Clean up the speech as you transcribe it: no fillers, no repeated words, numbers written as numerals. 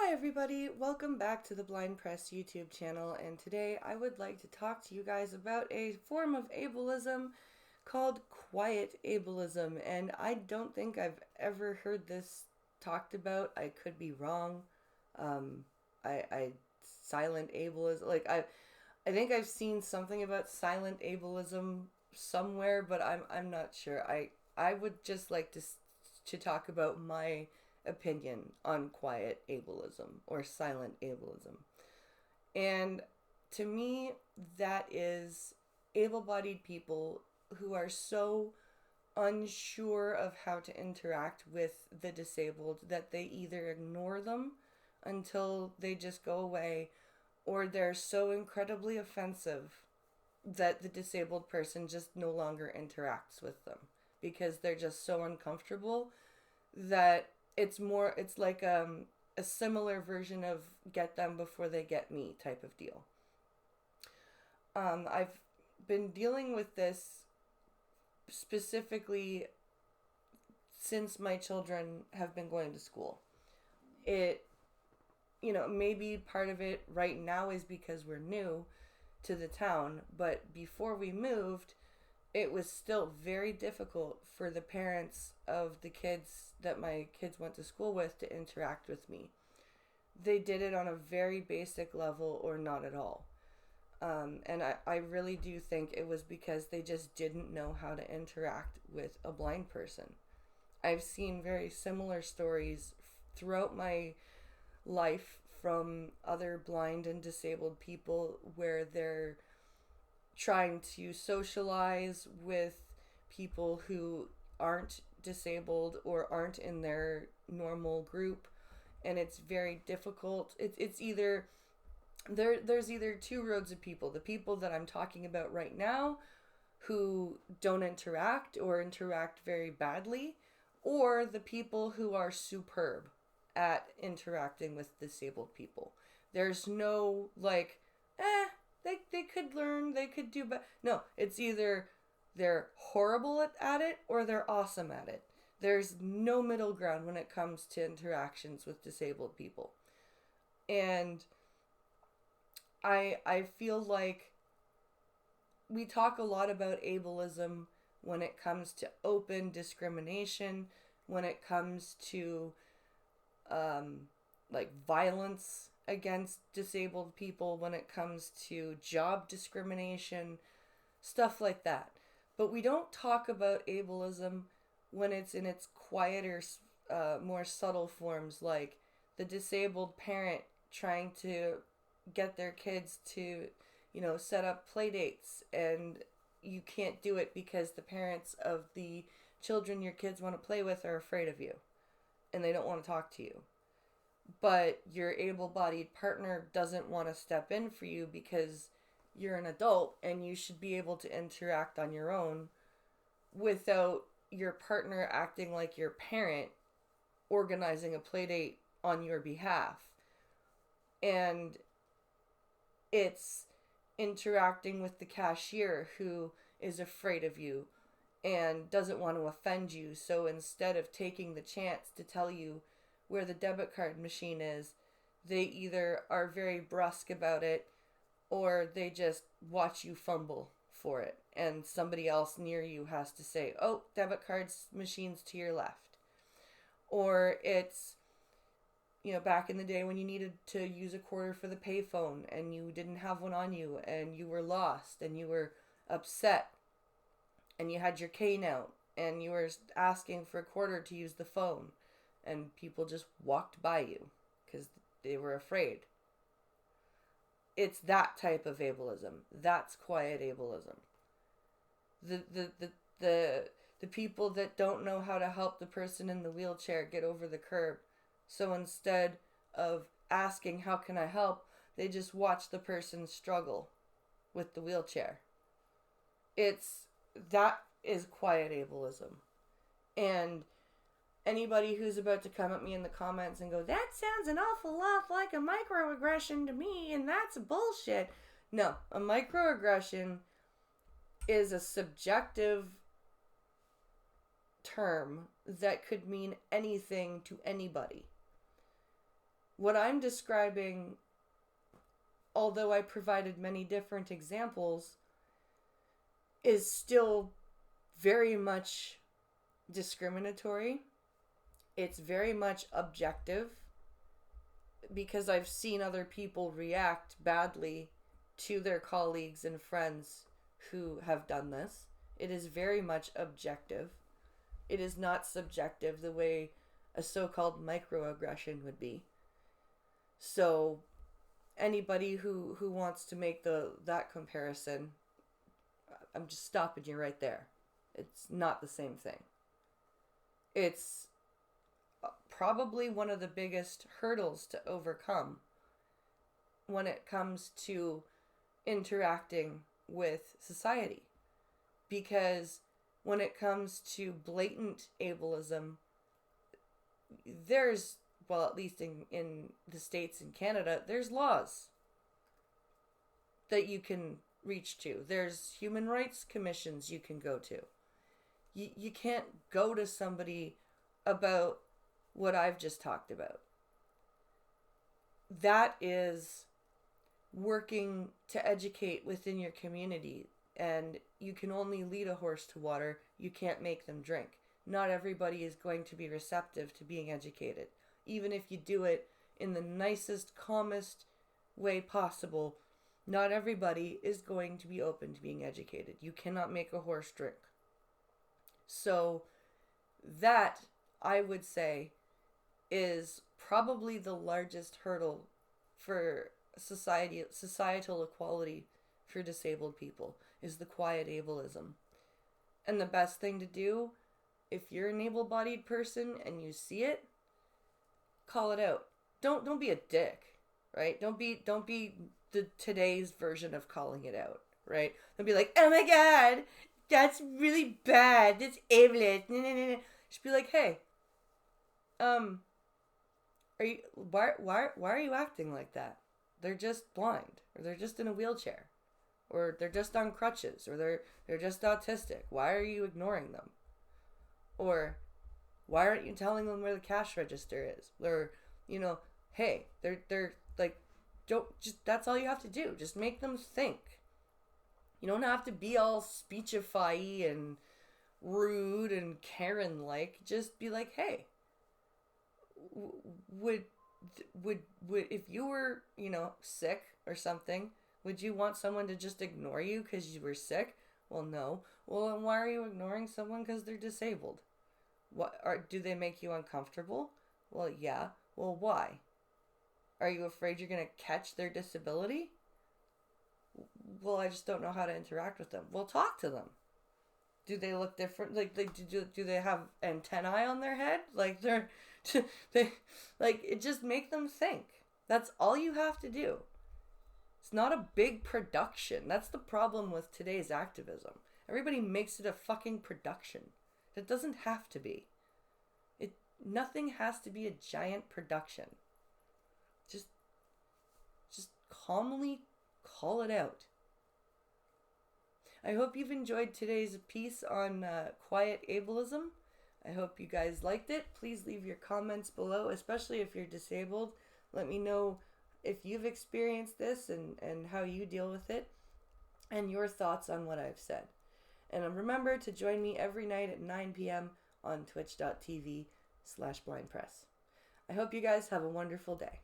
Hi everybody, welcome back to the Blind Press YouTube channel, and today I would like to talk to you guys about a form of ableism called quiet ableism, and I don't think I've ever heard this talked about. I could be wrong. Um, I silent ableism, I think I've seen something about silent ableism somewhere, but I'm not sure. I would just like to talk about my opinion on quiet ableism or silent ableism. And to me, that is able bodied people who are so unsure of how to interact with the disabled that they either ignore them until they just go away, or they're so incredibly offensive that the disabled person just no longer interacts with them because they're just so uncomfortable that it's like a similar version of get them before they get me type of deal. I've been dealing with this specifically since my children have been going to school. It, maybe part of it right now is because we're new to the town, but before we moved, it was still very difficult for the parents of the kids that my kids went to school with to interact with me. They did it on a very basic level or not at all. And I really do think it was because they just didn't know how to interact with a blind person. I've seen very similar stories throughout my life from other blind and disabled people where they're trying to socialize with people who aren't disabled or aren't in their normal group, and it's very difficult. It's either there's either two roads of people: the people that I'm talking about right now who don't interact or interact very badly, or the people who are superb at interacting with disabled people. There's no they could learn, they could do but no, it's either they're horrible at it or they're awesome at it. There's no middle ground when it comes to interactions with disabled people. And I feel like we talk a lot about ableism when it comes to open discrimination, when it comes to violence against disabled people, when it comes to job discrimination, stuff like that. But we don't talk about ableism when it's in its quieter, more subtle forms, like the disabled parent trying to get their kids to, set up play dates, and you can't do it because the parents of the children your kids want to play with are afraid of you and they don't want to talk to you. But your able-bodied partner doesn't want to step in for you because you're an adult and you should be able to interact on your own without your partner acting like your parent organizing a play date on your behalf. And it's interacting with the cashier who is afraid of you and doesn't want to offend you. So instead of taking the chance to tell you where the debit card machine is, they either are very brusque about it or they just watch you fumble for it. And somebody else near you has to say, oh, debit cards machine's to your left. Or it's, back in the day when you needed to use a quarter for the payphone and you didn't have one on you and you were lost and you were upset and you had your cane out and you were asking for a quarter to use the phone, and people just walked by you because they were afraid. It's that type of ableism. That's quiet ableism. The people that don't know how to help the person in the wheelchair get over the curb. So instead of asking, how can I help, they just watch the person struggle with the wheelchair. That is quiet ableism. And anybody who's about to come at me in the comments and go, that sounds an awful lot like a microaggression to me, and that's bullshit. No, a microaggression is a subjective term that could mean anything to anybody. What I'm describing, although I provided many different examples, is still very much discriminatory. It's very much objective, because I've seen other people react badly to their colleagues and friends who have done this. It is very much objective. It is not subjective the way a so-called microaggression would be. So anybody who wants to make that comparison, I'm just stopping you right there. It's not the same thing. It's probably one of the biggest hurdles to overcome when it comes to interacting with society. Because when it comes to blatant ableism, there's, well, at least in the States and Canada, there's laws that you can reach to. There's human rights commissions you can go to. You can't go to somebody about what I've just talked about. That is working to educate within your community, and you can only lead a horse to water. You can't make them drink. Not everybody is going to be receptive to being educated. Even if you do it in the nicest, calmest way possible, not everybody is going to be open to being educated. You cannot make a horse drink. So that, I would say, is probably the largest hurdle for societal equality for disabled people, is the quiet ableism. And the best thing to do, if you're an able-bodied person and you see it, call it out. Don't be a dick, right? Don't be the today's version of calling it out, right? Don't be like, oh my god, that's really bad, that's ableist. Just be like, hey, why are you acting like that? They're just blind, or they're just in a wheelchair, or they're just on crutches, or they're just autistic. Why are you ignoring them? Or why aren't you telling them where the cash register is? Or, hey, they're like, that's all you have to do. Just make them think. You don't have to be all speechify and rude and Karen-like. Just be like, hey, would if you were, sick or something, would you want someone to just ignore you because you were sick? Well, no. Well, then why are you ignoring someone because they're disabled? Do they make you uncomfortable? Well, yeah. Well, why? Are you afraid you're going to catch their disability? Well, I just don't know how to interact with them. Well, talk to them. Do they look different? Like do they have antennae on their head? Like it just make them think. That's all you have to do. It's not a big production. That's the problem with today's activism. Everybody makes it a fucking production. It doesn't have to be. Nothing has to be a giant production. Just calmly call it out. I hope you've enjoyed today's piece on quiet ableism. I hope you guys liked it. Please leave your comments below, especially if you're disabled. Let me know if you've experienced this and how you deal with it, and your thoughts on what I've said. And remember to join me every night at 9 p.m. on twitch.tv/blindpress. I hope you guys have a wonderful day.